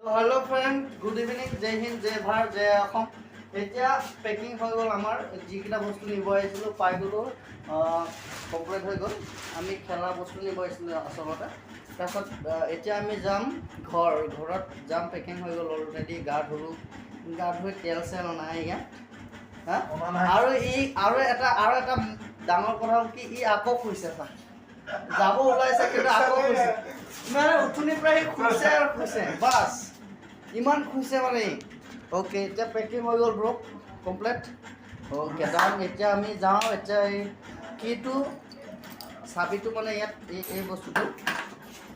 Hello friend good evening जय हिंद जय भारत जय असम এতিয়া পেকিং হৈ গ'ল আমাৰ যিকেইটা বস্তু নিব আহিছিলোঁ পাই গ'লোঁ কমপ্লিট হৈ গ'ল আমি খেলা বস্তু নিব আহিছিলোঁ আচলতে তাৰপিছত এতিয়া আমি যাম ঘৰত যাম পেকিং হৈ গ'ল অলৰেডি গা ধুলোঁ গা ধুই তেল চেল নাই ইয়াত হা আৰু এটা ডাঙৰ কথা হ'ল কি ই আকৌ শুইছে চা যাব ওলাইছে কিন্তু আকৌ শুইছে মানে উঠুনিৰ পৰা শুইছে আৰু শুইছে বাছ ইমান খুশি মানে ওকে এটা পেকিং হৈ গ'ল ব্ৰ কমপ্লিট ওকে ডান এতিয়া আমি যাওঁ এতিয়া কিটো চাবিটো মানে ইয়াত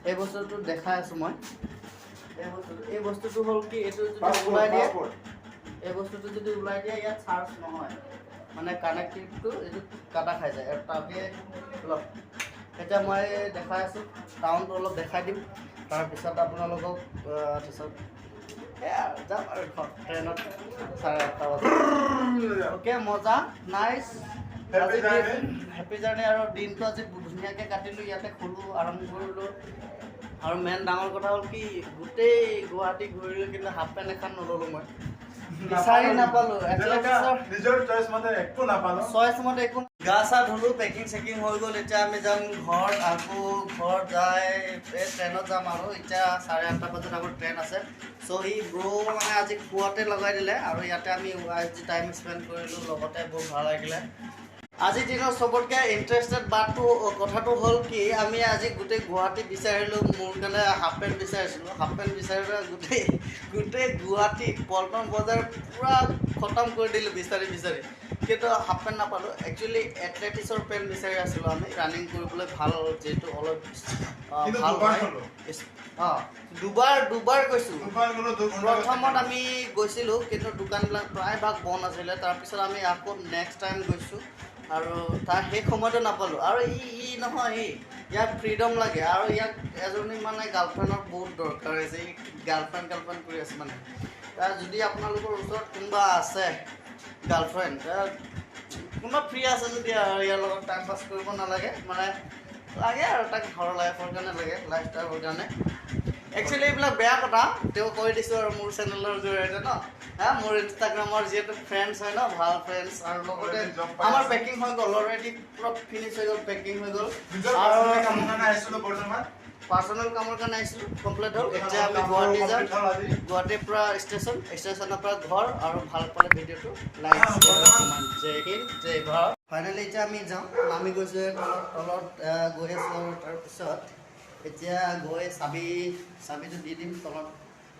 এই বস্তুটো দেখাই আছোঁ মই এই বস্তুটো হ'ল কি এইটো যদি ওলাই দিয়ে এই বস্তুটো যদি ওলাই দিয়ে ইয়াত চাৰ্জ নহয় মানে কানেক্টিভটো এইটো কাটা খাই যায় আৰু তাকে অলপ এতিয়া মই দেখাই আছোঁ টাউনটো অলপ দেখাই দিম তাৰপিছত আপোনালোকক পিছত যাম আৰু ট্ৰেইনত 8:30 ওকে মজা নাইচ হেপী জাৰ্ণি আৰু দিনটো আজি ধুনীয়াকৈ কাটিলোঁ ইয়াতে শুলোঁ আৰম্ভ কৰিলোঁ আৰু মেইন ডাঙৰ কথা হ'ল কি গোটেই গুৱাহাটী ঘূৰিলোঁ কিন্তু হাফ পেণ্ট এখন নল'লোঁ মই বিচাৰি নাপালোঁ নিজৰ চইচ মতে একো নাপালোঁ একো গা চা ধুলোঁ পেকিং চেকিং হৈ গ'ল এতিয়া আমি যাম ঘৰত আকৌ ঘৰত যাই এই ট্ৰেইনত যাম আৰু এতিয়া 8:30 বজাত আমাৰ ট্ৰেইন আছে চ' ই ব্ৰ' মানে আজি খোৱাতে লগাই দিলে আৰু ইয়াতে আমি আজি টাইম স্পেণ্ড কৰিলোঁ লগতে বহুত ভাল লাগিলে আজিৰ দিনৰ চবতকৈ ইণ্টাৰেষ্টেড কথাটো হ'ল কি আমি আজি গোটেই গুৱাহাটী বিচাৰিলোঁ মোৰ কাৰণে হাফ পেণ্ট বিচাৰিছিলোঁ হাফ পেণ্ট বিচাৰিলে গোটেই গুৱাহাটী পল্টন বজাৰ পূৰা খতম কৰি দিলোঁ বিচাৰি কিন্তু হাফ পেণ্ট নাপালোঁ একচুৱেলি এথলেটিক্সৰ পেণ্ট বিচাৰি আছিলোঁ আমি ৰানিং কৰিবলৈ ভাল যিহেতু অলপ ভাল হয় দুবাৰ গৈছোঁ প্ৰথমত আমি গৈছিলোঁ কিন্তু দোকানবিলাক প্ৰায়ভাগ বন্ধ আছিলে তাৰপিছত আমি আকৌ নেক্সট টাইম গৈছোঁ আৰু তাৰ সেই সময়তো নাপালোঁ আৰু ই নহয় ইয়াক ফ্ৰীডম লাগে আৰু ইয়াক এজনী মানে গাৰ্লফ্ৰেণ্ডৰ বহুত দৰকাৰ হৈছে ই গাৰ্লফ্ৰেণ্ড কৰি আছে মানে তাৰ যদি আপোনালোকৰ ওচৰত কোনোবা আছে গাৰ্লফ্ৰেণ্ড কোনোবা ফ্ৰী আছে যদি ইয়াৰ লগত টাইম পাছ কৰিব নালাগে মানে লাগে আৰু তাক ঘৰৰ লাইফৰ কাৰণে লাগে লাইফ ষ্টাইলৰ কাৰণে একচুৱেলি এইবিলাক বেয়া কথা তেওঁ কৈ দিছোঁ আৰু মোৰ চেনেলৰ জৰিয়তে ন মোৰ ইনষ্টাগ্ৰামৰ যিহেতু ফ্ৰেণ্ডছ হয় ন ভাল ফ্ৰেণ্ডছ আৰু লগতে আমাৰ পেকিং হৈ গ'ল অলৰেডি পূৰা ফিনিছ হৈ গ'ল পেকিং হৈ গ'ল আৰু পাৰ্চনেল কামৰ কাৰণে আহিছিলোঁ কমপ্লিট হ'ল এতিয়া আমি গুৱাহাটী যাম গুৱাহাটীৰ পৰা ষ্টেচনৰ পৰা ঘৰ আৰু ভাল পালে ভিডিঅ'টো লাইক জয় হিন্দ জয় ভাৰত ফাইনেলি এতিয়া আমি যাওঁ আমি গৈছোঁ তলত গৈ আছোঁ আৰু তাৰপিছত এতিয়া গৈ চাবিটো দি দিম তলত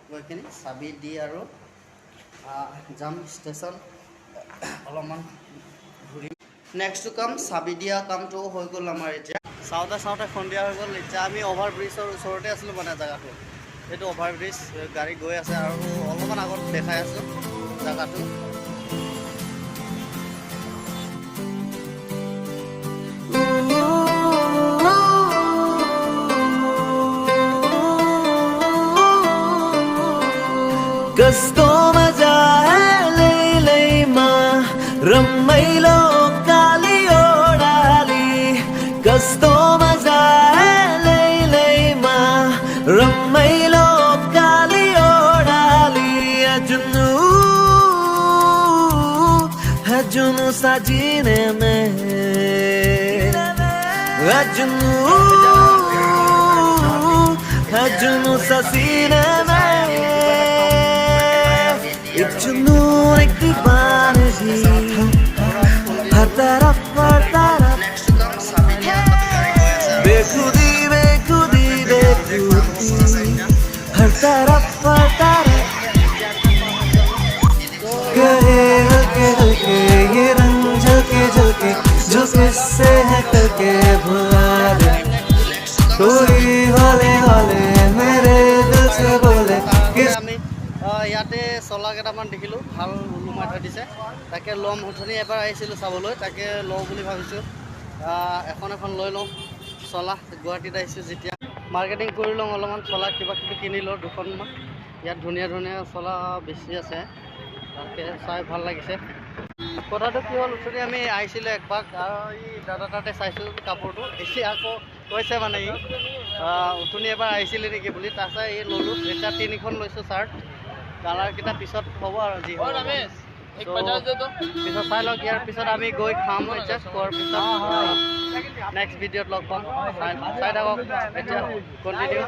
গৈ কিনি চাবি দি আৰু যাম ষ্টেচন অলপমান ঘূৰিম নেক্সটটো কাম চাবি দিয়া কামটো হৈ গ'ল আমাৰ এতিয়া চাওঁতে সন্ধিয়া হৈ গ'ল এতিয়া আমি অভাৰ ব্ৰিজৰ ওচৰতে আছিলোঁ মানে জেগাটো এইটো অভাৰ ব্ৰিজ গাড়ী গৈ আছে আৰু অলপমান আগত দেখাই আছোঁ জেগাটো Gusto maja lay ma rammailo kaliyodali Gusto maja lay ma rammailo kaliyodali ajnu sajine mein ajnu sasine mein एक जुनून एक दीवानगी हर तरफ बेखुदी हर तरफ कहे हल्के ये रंग झलके जो किससे है करके भुला दे कोई हौले मेरे दिल से बोले ইয়াতে চলা কেইটামান দেখিলোঁ ভাল ওলোমাই থৈ দিছে তাকে ল'ম উঠনি এবাৰ আহিছিলোঁ চাবলৈ তাকে লওঁ বুলি ভাবিছোঁ এখন লৈ লওঁ চলা গুৱাহাটীত আহিছোঁ যেতিয়া মাৰ্কেটিং কৰি লওঁ অলপমান চলা কিবা কিবি কিনি লওঁ দুখনমান ইয়াত ধুনীয়া চলা বেছি আছে তাকে চাই ভাল লাগিছে কথাটো কি হ'ল উঠনি আমি আহিছিলোঁ একপাক আৰু এই দাদা তাতে চাইছোঁ কাপোৰটো এতিয়া আকৌ কৈছে মানে ই উঠনি এবাৰ আহিছিলে নেকি বুলি তাৰপিছত এই ল'লোঁ এতিয়া 3খন লৈছোঁ চাৰ্ট কালাৰকেইটা পিছত হ'ব আৰু যি হ'ব পিছত চাই লওক ইয়াৰ পিছত আমি গৈ খাম এতিয়া খোৱাৰ পিছত নেক্সট ভিডিঅ'ত লগ পাম চাই থাকক এতিয়া কণ্টিনিউ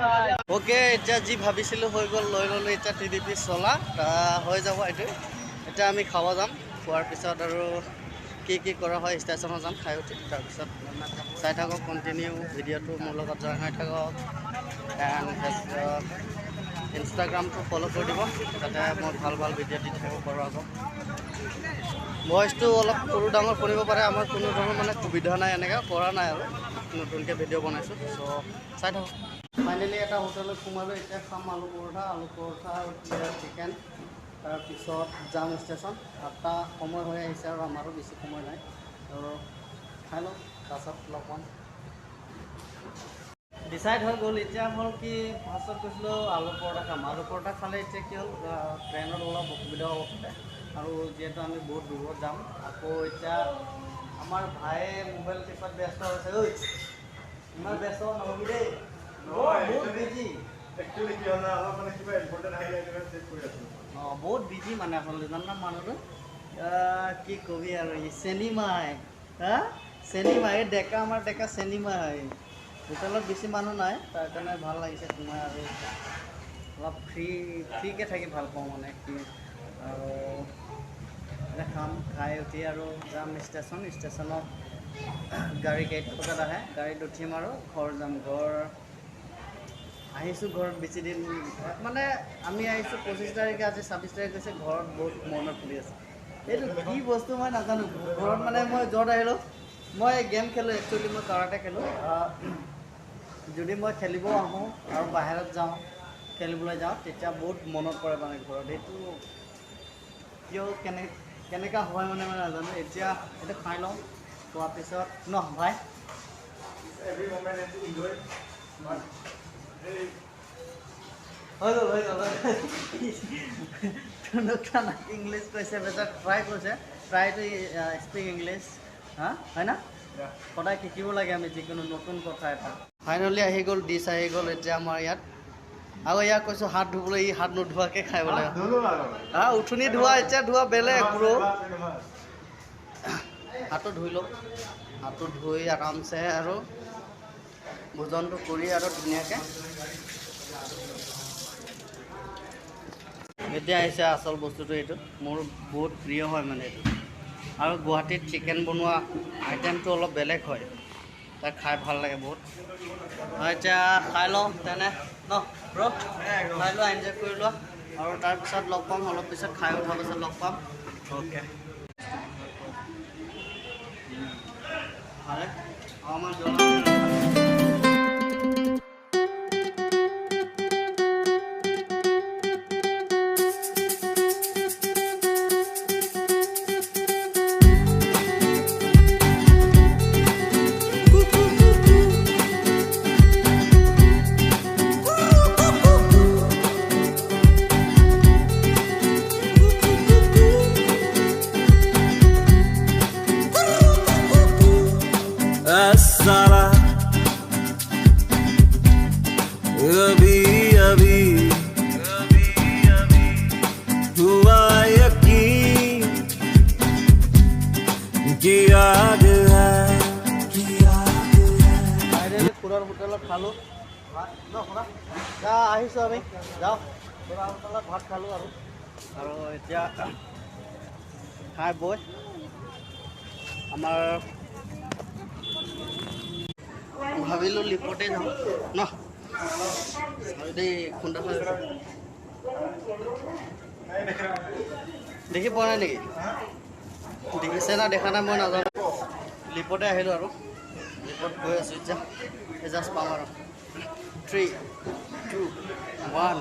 অ'কে এতিয়া যি ভাবিছিলোঁ হৈ গ'ল লৈ ল'লোঁ এতিয়া 3 পিচ চলা হৈ যাব এইটো এতিয়া আমি খাব যাম খোৱাৰ পিছত আৰু কি কৰা হয় ষ্টেচনত যাম খাই উঠি তাৰপিছত চাই থাকক কণ্টিনিউ ভিডিঅ'টো মোৰ লগত জইন হৈ থাকক এণ্ড ইনষ্টাগ্ৰামটো ফ'ল' কৰি দিব যাতে মই ভাল ভিডিঅ' দি থাকিব পাৰোঁ আকৌ ভইচটো অলপ সৰু ডাঙৰ কৰিব পাৰে আমাৰ কোনো ধৰণৰ মানে সুবিধা নাই এনেকৈ কৰা নাই আৰু নতুনকৈ ভিডিঅ' বনাইছোঁ চ' চাই থাকক ফাইনেলি এটা হোটেলত সোমালোঁ এতিয়া খাম আলু পৰঠা আৰু চিকেন তাৰপিছত যাম ষ্টেচন 8টা সময় হৈ আহিছে আৰু আমাৰো বেছি সময় নাই আৰু খাই লওঁ তাৰপাছত লগ পাম ডিচাইড হৈ গ'ল এতিয়া হ'ল কি ফাৰ্ষ্টত কৈছিলোঁ আলু পৰঠা খাম আলু পৰঠা খালে এতিয়া কি হ'ল ট্ৰেইনত অলপ অসুবিধা হ'ব পাৰে আৰু যিহেতু আমি বহুত দূৰত যাম আকৌ এতিয়া আমাৰ ভায়ে মোবাইল টিপাত ব্যস্ত হৈছে ঐ ইমান ব্যস্ত নহ'বি দেই বহুত বিজি একচুৱেলি কি হ'ল অলপ মানে কিবা ইম্পৰ্টেণ্ট আহিলে চেক কৰি আছোঁ বহুত বিজি মানে আচলতে জানা মানুহটো কি কবি আৰু ই চেনিমাই চেনিমাই এই আমাৰ ডেকা চেনিমাই হোটেলত বেছি মানুহ নাই তাৰ কাৰণে ভাল লাগিছে সোমাই আৰু অলপ ফ্ৰীকৈ থাকি ভাল পাওঁ মানে কি আৰু এতিয়া খাম খাই উঠি আৰু যাম ষ্টেচনত গাড়ী গেট বজাত আহে গাড়ীত উঠিম আৰু ঘৰ যাম ঘৰ আহিছোঁ ঘৰত বেছি দিন মানে আমি আহিছোঁ 25 তাৰিখে আজি 26 তাৰিখ হৈছে ঘৰত বহুত মনত পৰি আছে এইটো কি বস্তু মই নাজানো ঘৰত মানে মই য'ত আহিলোঁ মই গেম খেলোঁ একচুৱেলি মই কাৰাটে খেলোঁ যদি মই খেলিব আহোঁ আৰু বাহিৰত যাওঁ খেলিবলৈ যাওঁ তেতিয়া বহুত মনত পৰে মানে ঘৰত এইটো কিয় কেনেকুৱা হয় মানে মই নাজানো এতিয়া এইটো খাই লওঁ খোৱাৰ পিছত ন ভাই এভৰি মোমেণ্ট ইজ ইনজয় হৈ গ'ল ইংলিছ কৈছে বেটাৰ ট্ৰাই কৰিছে ট্ৰাই টু স্পীক ইংলিছ হয় না সদায় শিকিব লাগে আমি যিকোনো নতুন কথা এটা ফাইনেলি আহি গ'ল ডিছ আহি গ'ল এতিয়া আমাৰ ইয়াত আৰু ইয়াক কৈছোঁ হাত ধুবলৈ ই হাত নোধোৱাকৈ খাই বোলে উঠনি ধোৱা এতিয়া ধোৱা বেলেগ ব্ৰ হাতটো ধুই লওঁ হাতটো ধুই আৰামছে আৰু ভোজনটো কৰি আৰু ধুনীয়াকৈ এতিয়া আহিছে আচল বস্তুটো এইটো মোৰ বহুত প্ৰিয় হয় মানে এইটো আৰু গুৱাহাটীত চিকেন বনোৱা আইটেমটো অলপ বেলেগ হয় তাক খাই ভাল লাগে বহুত এতিয়া খাই লওঁ তেনে ন ব্ৰ খাই লোৱা এনজয় কৰি লোৱা আৰু তাৰপিছত লগ পাম অলপ পিছত খাই উঠাৰ পিছত লগ পাম অ'কে ভালে আমাৰ सारा अभी अभी हुआ यकीन कि याद है ফুলৰ হোটেলত খালোঁ ভাত আহিছোঁ আমি যাওঁ ফুলৰ হোটেলত ভাত খালোঁ আৰু এতিয়া খাই বৈ আমাৰ ভাবিলোঁ লিপতে যাওঁ ন দেই খুন্দা দেখি পোৱা নাই নেকি দেখিছে না দেখা নাই মই নাজানো লিপতে আহিলোঁ আৰু লিপত গৈ আছোঁ এতিয়া জাষ্ট পাম আৰু 3, 2, 1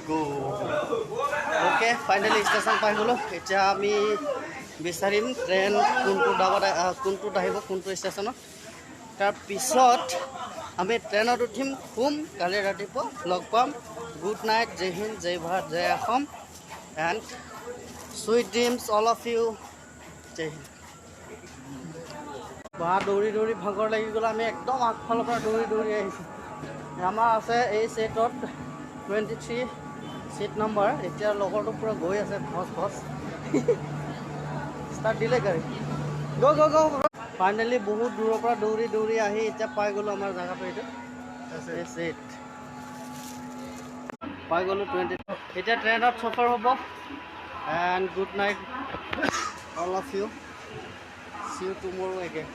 গো অ'কে ফাইনেলি ষ্টেচন পাই গ'লোঁ এতিয়া আমি বিচাৰিম ট্ৰেইন কোনটোত আহিব কোনটো ষ্টেচনত তাৰপিছত আমি ট্ৰেইনত উঠিম শুম কালি ৰাতিপুৱা লগ পাম গুড নাইট জয় হিন্দ জয় ভাৰত জয় Asom and sweet dreams all of you জয় হিন্দ বা দৌৰি ভাগৰ লাগি গ'ল আমি একদম আগফালৰ পৰা দৌৰি আহিছোঁ আমাৰ আছে এই ছেটত 23 ছিট নম্বৰ। এতিয়া লগৰটো পূৰা গৈ আছে ঘছ ষ্টাৰ্ট দিলে গাড়ী গ' ফাইনেলি বহুত দূৰৰ পৰা দৌৰি আহি এতিয়া পাই গ'লোঁ আমাৰ জেগাটো এইটো এই ছেট পাই গ'লোঁ 20। এতিয়া ট্ৰেইনত চফৰ হ'ব and good night all of you, see you tomorrow again.